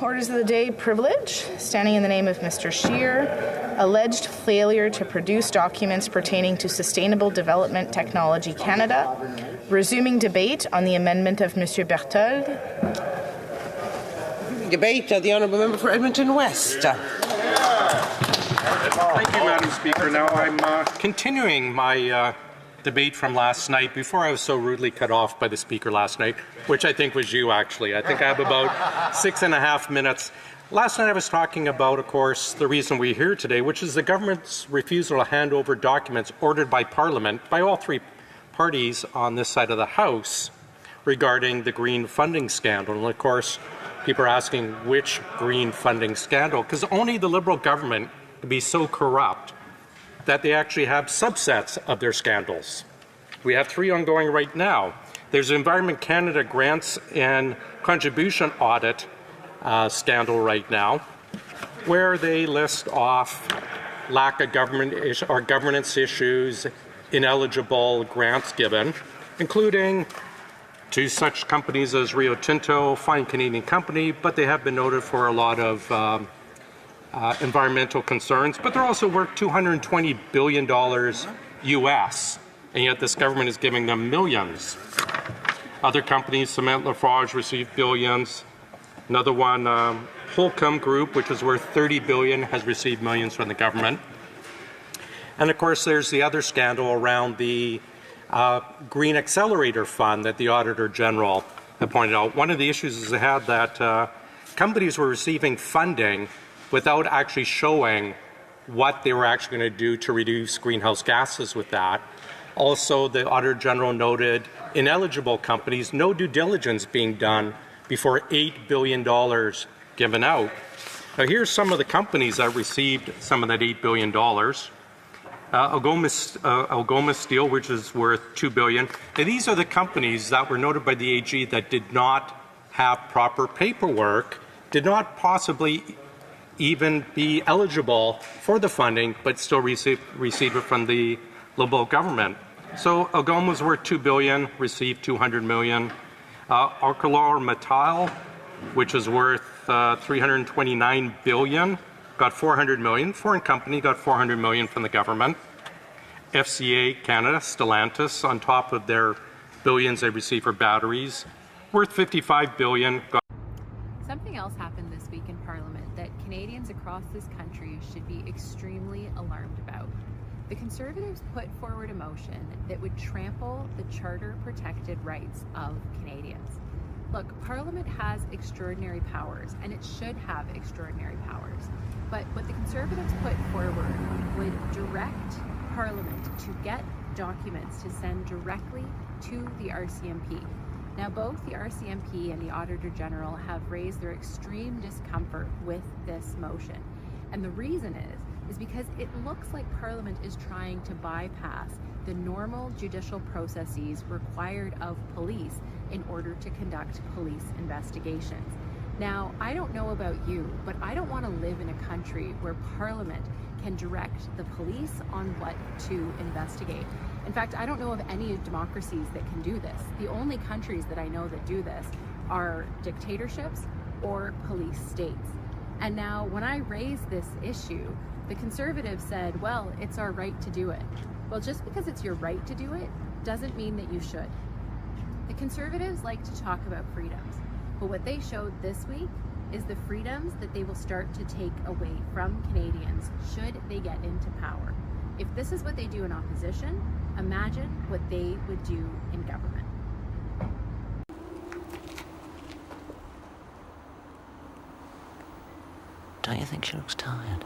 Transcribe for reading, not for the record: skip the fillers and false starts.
Orders of the day, privilege, standing in the name of Mr. Scheer, alleged failure to produce documents pertaining to Sustainable Development Technology Canada, resuming debate on the amendment of Mr. Berthold. Debate, the Honourable Member for Edmonton West. Thank you, Madam Speaker. Now I'm continuing my debate from last night before I was so rudely cut off by the Speaker last night, which I think was you, actually. I think I have about 6.5 minutes. Last night I was talking about, of course, the reason we're here today, which is the government's refusal to hand over documents ordered by Parliament, by all three parties on this side of the House, regarding the green funding scandal. And, of course, people are asking which green funding scandal, because only the Liberal government can be so corrupt that they actually have subsets of their scandals. We have 3 ongoing right now. There's Environment Canada grants and contribution audit scandal right now, where they list off lack of government or governance issues, ineligible grants given, including to such companies as Rio Tinto, fine Canadian company, but they have been noted for a lot of environmental concerns, but they're also worth $220 billion US, and yet this government is giving them millions. Other companies, Cement Lafarge, received billions. Another one, Holcomb Group, which is worth $30 billion, has received millions from the government. And of course, there's the other scandal around the Green Accelerator Fund that the Auditor General had pointed out. One of the issues is they had that companies were receiving funding without actually showing what they were actually going to do to reduce greenhouse gases with that. Also, the Auditor General noted ineligible companies, no due diligence being done before $8 billion given out. Now, here's some of the companies that received some of that $8 billion. Algoma Steel, which is worth $2 billion. Now, these are the companies that were noted by the AG that did not have proper paperwork, did not possibly even be eligible for the funding, but still receive it from the Liberal government. So Algoma was worth $2 billion, received $200 million. ArcelorMittal, which is worth $329 billion, got $400 million. Foreign company got $400 million from the government. FCA Canada, Stellantis, on top of their billions they received for batteries, worth $55 billion. Something else happened this week in Parliament that Canadians across this country should be extremely alarmed about. The Conservatives put forward a motion that would trample the charter-protected rights of Canadians. Look, Parliament has extraordinary powers, and it should have extraordinary powers. But what the Conservatives put forward would direct Parliament to get documents to send directly to the RCMP. Now, both the RCMP and the Auditor General have raised their extreme discomfort with this motion. And the reason is because it looks like Parliament is trying to bypass the normal judicial processes required of police in order to conduct police investigations. Now, I don't know about you, but I don't want to live in a country where Parliament can direct the police on what to investigate. In fact, I don't know of any democracies that can do this. The only countries that I know that do this are dictatorships or police states. And now, when I raised this issue, the Conservatives said, well, it's our right to do it. Well, just because it's your right to do it doesn't mean that you should. The Conservatives like to talk about freedoms, but what they showed this week is the freedoms that they will start to take away from Canadians should they get into power. If this is what they do in opposition, imagine what they would do in government. Don't you think she looks tired?